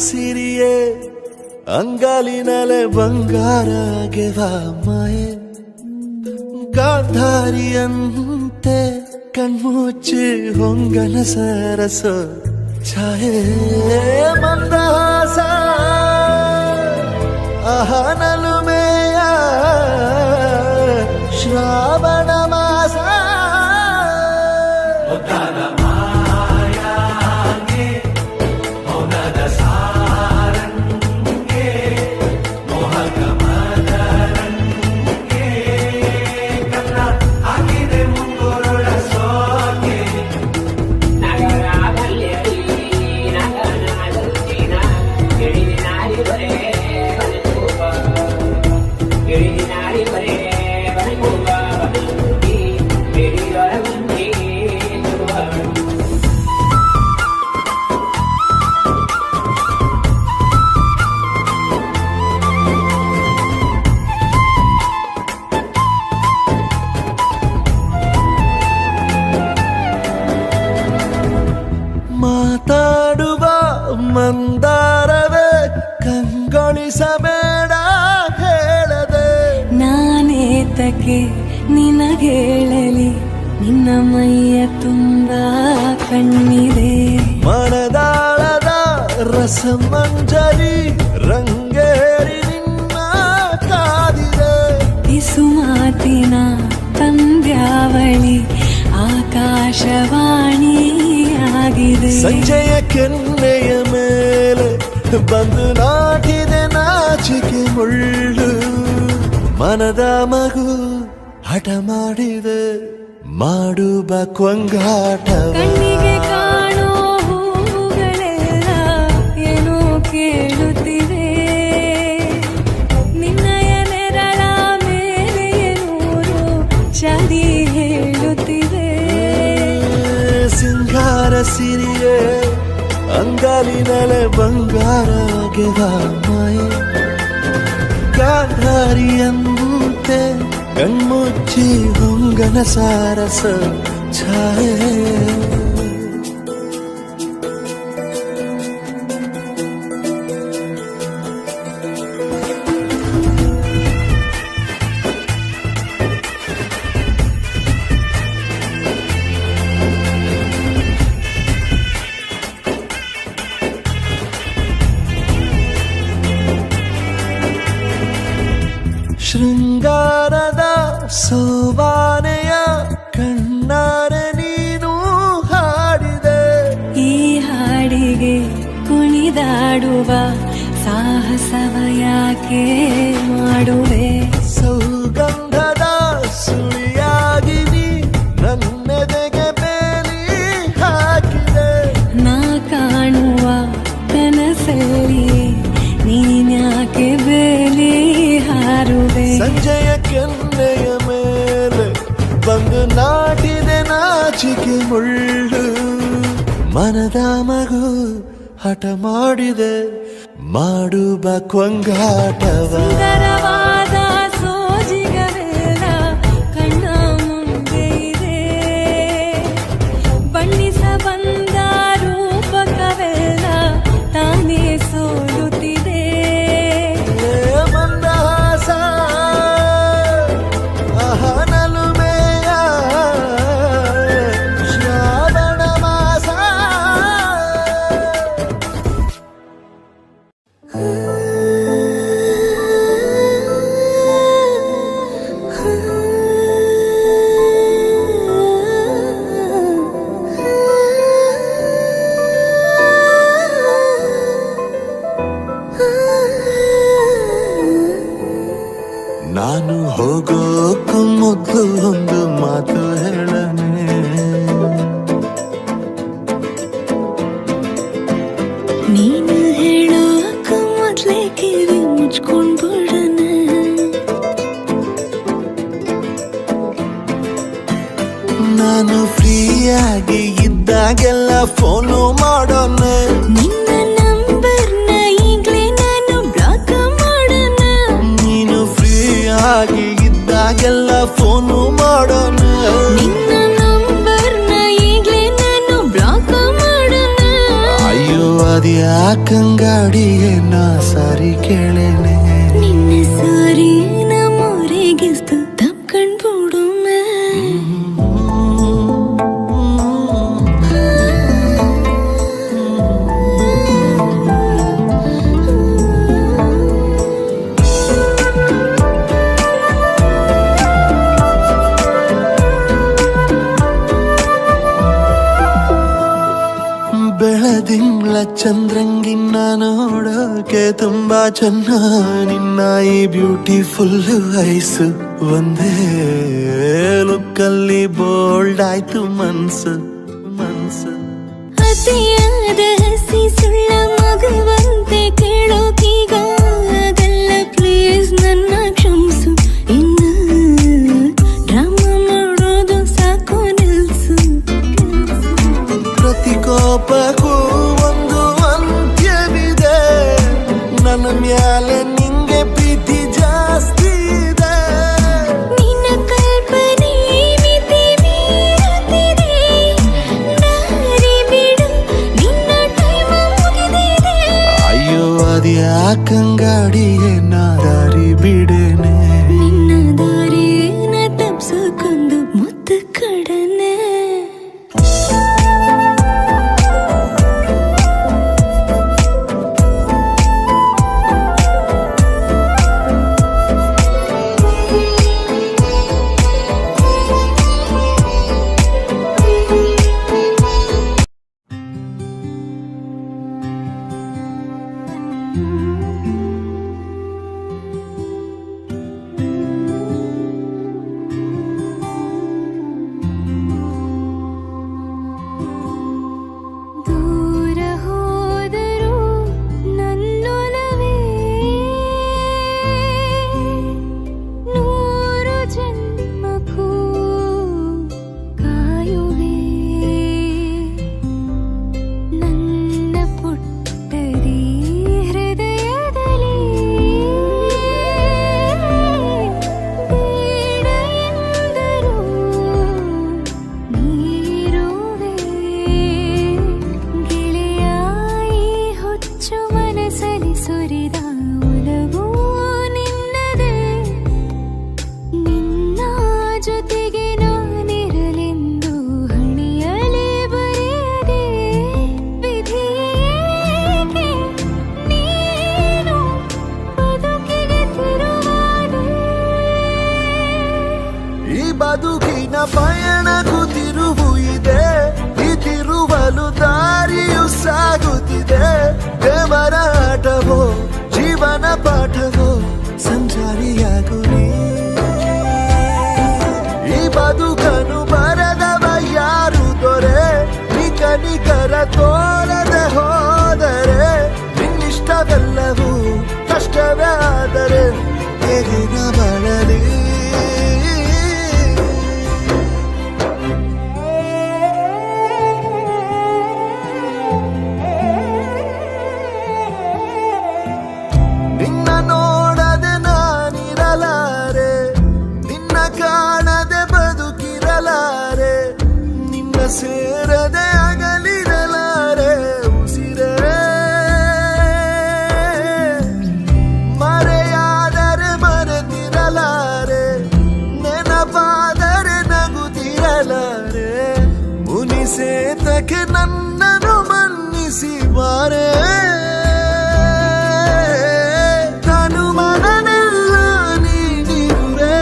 ಸಿರಿಯೇ ಅಂಗಾಲಿನಲೆ ಬಂಗಾರ ಗೆವ ಮಾಯೆ ಗಾಂಧಾರಿಯಂತೆ ಕಣ್ಮುಚ್ಚಿ ಹೊಂಗನ ಸರಸ ಛಾಯೆ ಮಂದಹಾಸ ಅಹನಲುಮೆಯ ಶ್ರಾವಣ ಮಾಸ ಮಾತಾಡುವ ಮಂದಾರವೇ ಕಂಗೊಳಿಸಬೇಡ ಹೇಳದೆ ನಾನೇತಕ್ಕೆ ನಿನಗೇಳಲಿ ನಿನ್ನ ಮೈಯ ತುಂಬ ಕಣ್ಣಿದೆ ಮನದಾಳದ ರಸಮಂಜರಿ ರಂಗೇರಿ ನಿನ್ನ ಕಾದಿದೆ ಬಿಸು ಮಾತಿನ ಪಂದ್ಯಾವಳಿ ಆಕಾಶವಾಣಿಯಾಗಿದೆ ಸಂಜೆಯ ಕೆನ್ನೆಯ ಮೇಲೆ ಬಂದು ನಾಟಿದೆ ನಾಚಿಕೆ ಮುಳ್ಳು ಮನದ ಮಗು ಹಠ ಮಾಡಿದೆ ಮಾಡುವ ಕೊಂಗಾಟವ ಕಣ್ಣಿಗೆ ಕಾಣೋ ಹೂಗಳೆಲ್ಲ ಏನೋ ಕೇಳುತ್ತಿವೆ ನಿನ್ನಯ ನೆರಳ ಮೇಲೆ ನೂರು ಚದಿ ಹೇಳುತ್ತಿವೆ ಸಿಂಗಾರ ಸಿರಿಯೇ ಅಂಗಾಲಿನಲೆ ಬಂಗಾರ ಗೆವ ಮಾಯೆ ಗಾಂಧಾರಿಯಂತೆ ಕಣ್ಮುಚ್ಚಿ ಹೊಂಗನ ಸಾರಸ ಛಾಯೆ ಶೃಂಗಾರದ ಸೋಬಾನೆಯ ಕಣ್ಣಾರೆ ನೀನು ಹಾಡಿದೆ ಈ ಹಾಡಿಗೆ ಕುಣಿದಾಡುವ ಸಾಹಸವ ಯಾಕೆ ಮಾಡುವೆ ಸೌಗಂಧದ ಸುಳಿಯಾಗಿ ನೀ ನನ್ನೆದೆಗೆ ಬೇಲಿ ಹಾಕಿದೆ ನಾ ಕಾಣುವ ಕನಸಲ್ಲಿ ನೀನ್ಯಾಕೆ ಬೇಲಿ ಹಾರುವೆ ಸಂಜೆಯ ಕೆನ್ನೆಯ ಮೇಲೆ ಬಂದು ನಾಟಿದೆ ನಾಚಿಕೆ ಮುಳ್ಳು ಮನದ ಮಗು ಹಠ ಮಾಡಿದೆ ಮಾಡುವ ಕೊಂಗಾಟವ ಸುಂದರವಾದ ಸೋಜಿಗವೆಲ್ಲ ಕಣ್ಣ ಮುಂದೆ ಇದೆ ಬಣ್ಣಿಸ ಬಂದ ರೂಪಕವೆಲ್ಲ ತಾನೇ ಸೋಲುತ್ತಿದೆ ಮಂದಹಾಸ ಅಹನಲುಮೆಯ ಶ್ರಾವಣ ಮಾಸ ನಾನು ಹೋಗೋಕ್ಕೂ ಮೊದಲು ಒಂದು ಮಾತು ಹೇಳನೆ ನೀನು ಹೇಳೋಕ ಮೊದ್ಲೇ ಕಿವಿ ಮುಚ್ಕೊಂಡ್ಬಿಡನೆ ನಾನು ಫ್ರೀಯಾಗಿ ಇದ್ದಾಗೆಲ್ಲ ಫೋನು ಮಾಡೋಣ ನಿನ್ನ ನಂಬರ್ನ ಈಗ್ಲೇ ನಾನು ಬ್ಲಾಕ್ ಮಾಡೋಣ ನೀನು ಫ್ರೀಯಾಗಿ ಇದ್ದಾಗೆಲ್ಲ ಫೋನು ಮಾಡೋಣ ನಿನ್ನ ನಂಬರ್ನ ಈಗ್ಲೇ ನಾನು ಬ್ಲಾಕ್ ಮಾಡೋಣ ಅಯ್ಯೋ ಅದು ಅದ್ಯಾಕಂಗಾಡಿಯೇ ನಾ ಸಾರಿ ಕೇಳೇನೆ ನಿನ್ನ ಸಾರಿ ನಮ್ಮೂರಿಗಿಸ್ತು ತಪ್ಕಂಡ್ಬಿಡುಮೆ ಬೆಳದಿಂಗ್ಳ ಚಂದ್ರಂಗಿನ್ನ ನೋಡೋಕೆ ತುಂಬಾ ಚೆನ್ನ ನಿನ್ನ ಈ ಬ್ಯೂಟಿಫುಲ್ ಐಸು ಒಂದೇ ಲುಕ್ಕಲ್ಲಿ ಬೋಲ್ಡ್ ಆಯ್ತು ಮನ್ಸು ಮನ್ಸು ಅತಿಯಾದ ಹಸಿ ಸುಳ್ಳ ಮಗುವಂತೆ ಕೇಳೋಕೀಗ ಅದೆಲ್ಲ ಪ್ಲೀಸ್ ನನ್ನ ಕ್ಷಮಿಸು ಇನ್ನು ಡ್ರಾಮಾ ಮಾಡೋದು ಸಾಕು ನಿಲ್ಸು ಪ್ರತಿ ಕೋಪಕ್ಕೂ ಒಂದು ಅಂತ್ಯವಿದೆ ನನ್ನ ಮ್ಯಾಲೆ ನಿಂಗೆ ಪ್ರೀತಿ ಜಾಸ್ತಿ ಇದೆ ನಿನ್ನ ಕಲ್ಪನೆ ಮಿತಿ ಮೀರುತ್ತಿದೆ ದಾರಿ ಬಿಡು ನಿನ್ನ ಟೈಮ್ ಮುಗಿದಿದೆ ಅಯ್ಯೋ ಅದ್ಯಾಕಂಗಾಡಿಯೇ ನಾ ದಾರಿ ಬಿಡೇನೆ ನಿನ್ನ ದಾರಿನ ತಪ್ಸಕ್ಕೊಂದು ಮುತ್ತು ಕಡನೆ ದೂರ ಹೋದರೂ ನನ್ನೊಲವೇ ನೂರು ಜನ್ಮಕ್ಕೂ ಕಾಯುವೆ ನನ್ನ ಪುಟ್ಟದಿ ಹೃದಯದಲ್ಲಿ ಬೇಡ ಎಂದರೂ ನೀರುವೆ ಗೆಳೆಯಾಯಿ ಹೊಚ್ಚು ಮನಸಲಿ ಸುರಿದ ಒಲವು ನಿನ್ನದೇ ನಿನ್ನ ಜೊತೆಗೆ ನಾನಿರಲೆಂದು ಹಣಿಯಲಿ ಬರೆಯದೆ ವಿಧಿಯೇಕೆ ನೀನು ಬದುಕಿಗೆ ತಿರುವಾದೆ ಈ ಬದುಕಿನ ಪಯಣಕ್ಕೂ ತಿರುವು ಇದೆ ಈ ತಿರುವಲು ದಾರಿಯು ಸಾಗುತ್ತಿದೆ ದೇವರ ಆಟವೋ ಜೀವನ ಪಾಠವೋ ಸಂಚಾರಿಯಾಗುವೆ ಈ ಬದುಕನು ಬರೆದವ ಯಾರು ದೊರೆ ನಿಕನಿಕರ ತೋರದೆ ಹೋದರೆ ನಿನ್ನಿಷ್ಟವೆಲ್ಲವೂ ಕಷ್ಟವೇ ಆದರೆ ಹೇಗೆ ನಾ ಬಾಳಲಿ ನಿನ್ನ ನೋಡದೆ ನಾನಿರಲಾರೆ ನಿನ್ನ ಕಾಣದೆ ಬದುಕಿರಲಾರೆ ನಿನ್ನ ಸೇರದೆ ಅಗಲಿರಲಾರೆ ಉಸಿರೇ ಮರೆಯಾದರೆ ಮರೆತಿರಲಾರೆ ನೆನಪಾದರೆ ನಗುತ್ತಿರಲಾರೆ ಮುನಿಸೇತಕ್ಕೆ ನನ್ನನ್ನು ಮನ್ನಿಸಿ ಬಾರೆ ನಾನು ಮನನೆಲ್ಲ ನೀನಿರುವೆ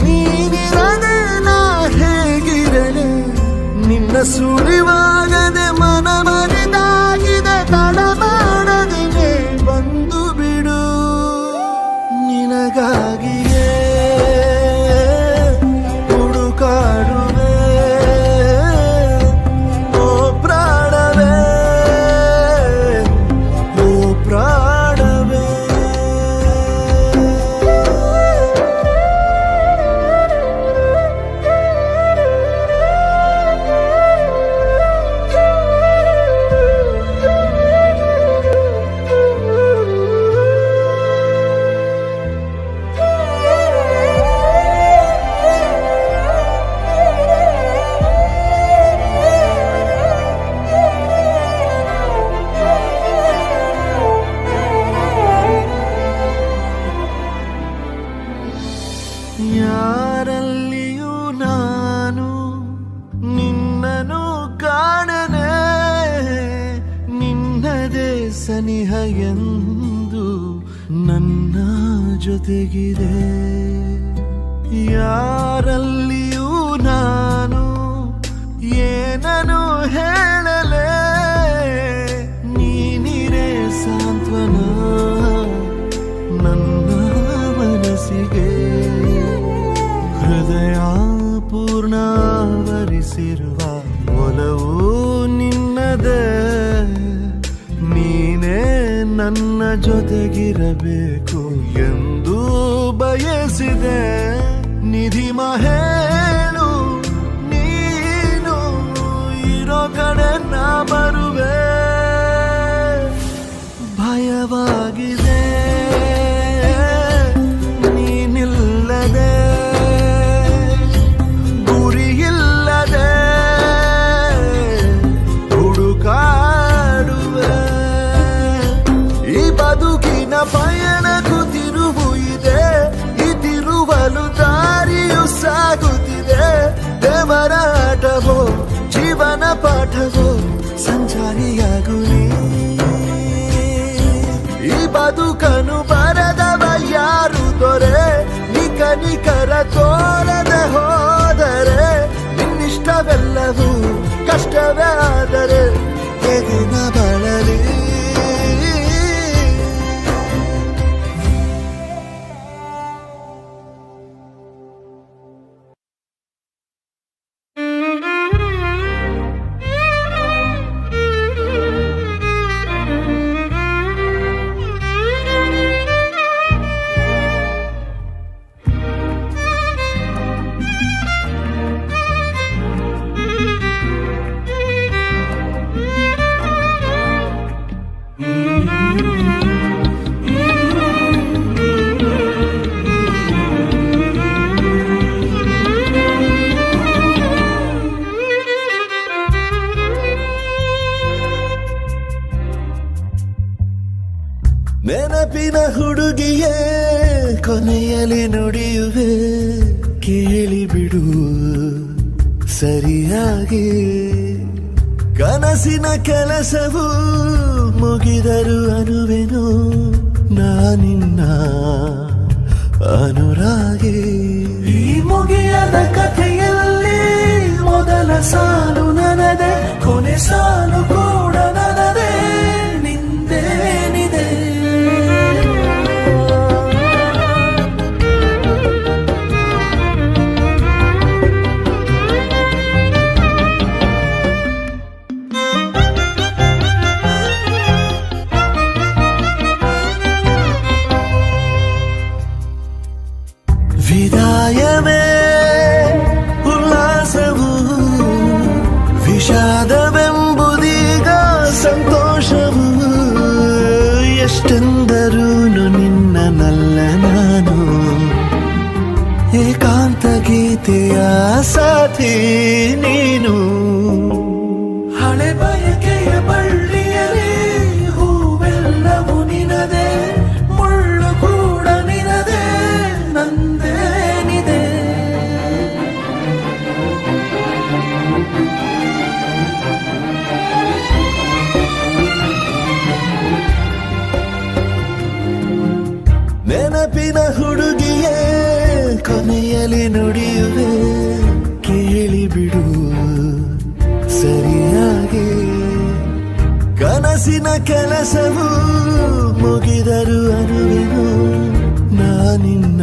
ನೀನಿರದೆ ನಾ ಹೇಗಿರಲಿ ನಿನ್ನ ಸುಳಿವಾಗದೆ ಮನ ಮರೆದಾಗಿದೆ ತಡ ಮಾಡದೆ ಬಂದು ಬಿಡು ನಿನಗಾಗಿಯೇ ಹುಡುಕಾಡುವೆ ಓ ಪ್ರಾಣವೇ ಓ ಪ್ರಾಣವೇ ಎಂದು ನನ್ನ ಜೊತೆಗಿದೆ. ಯಾರಲ್ಲಿಯೂ ನಾನು ಏನನ್ನು ಹೇಳಲೇ, ನೀನಿರೇ ಸಾಂತ್ವನ ನನ್ನ ಮನಸ್ಸಿಗೆ. ಹೃದಯ ಪೂರ್ಣಾವರಿಸಿರುವ ಒಲವು ನಿನ್ನದೇ, ನೀನೇ ನನ್ನ ಜೊತೆಗಿರಬೇಕು ಎಂದು ಬಯಸಿದೆ. ನಿಧಿಮ ಹೇಳು, ನೀನು ಇರೋ ಕಡೆ ನಾ ಬರುವೆ. ಭಯವಾಗಿದೆ ನೀನಿಲ್ಲದೆ, ಗುರಿಯಿಲ್ಲದೆ ಹುಡುಕಾಡುವೆ. ಈ ಬದುಕಿನ ಪಯಣಕ್ಕೂ ತಿರುವು ಇದೆ, ಈ ತಿರುವಲು ದಾರಿಯು ಸಾಗುತ್ತಿದೆ. ದೇವರ ಆಟವೋ ಜೀವನ ಪಾಠವೋ ಸಂಚಾರಿಯಾಗು ನೀ. ಈ ಬದುಕನು ಬರೆದವ ಯಾರು ದೊರೆ, ನಿಕರ ತೋರದೆ ಹೋದರೆ ನಿನ್ನಿಷ್ಟವೆಲ್ಲವೂ ಕಷ್ಟವೇ ಆದರೆ ಹೇಗೆ ನ ಬಳಲಿ. ನೆನಪಿನ ಹುಡುಗಿಯೇ ಕೊನೆಯಲ್ಲಿ ನುಡಿಯುವೆ, ಕೇಳಿಬಿಡು ಸರಿಯಾಗಿ. ಕನಸಿನ ಕೆಲಸವು ಮುಗಿದರು ಅನುವೆನು ನಾನಿನ್ನ ಅನುರಾಗಿ. ಈ ಮುಗಿಯದ ಕಥೆಯಲ್ಲಿ ಮೊದಲ ಸಾಲು ನನದೆ, ಕೊನೆ ಸಾಲು ಕೂಡ ನನದೆ. ನಿಂದೇನಿದೆ ವಿದಾಯವೇ ಉಲ್ಲಾಸವು, ವಿಷಾದವೆಂಬುದೀಗ ಸಂತೋಷವು. ಎಷ್ಟೆಂದರೂ ನಿನ್ನನಲ್ಲ ನಾನು, ಏಕಾಂತ ಗೀತೆಯ ಸಾಥಿ ನೀನು. ಹಳೆ ಬಯಕೆಯ ಬಳ್ಳಿಯಲಿ ಹೂವೆಲ್ಲವೂ ನಿನದೆ, ಮುಳ್ಳು ಕೂಡ ನಿನದೆ, ನಂದೇನಿದೆ. ನೆನಪಿನ ಹುಡುಗಿಯೇ ಕೊನೆಯಲ್ಲಿ ನುಡಿಯುವೆ, ಕೇಳಿಬಿಡು ಸರಿಯಾಗಿ. ಕನಸಿನ ಕೆಲಸವು ಮುಗಿದರು ಅನುವೆನು ನಾನಿನ್ನ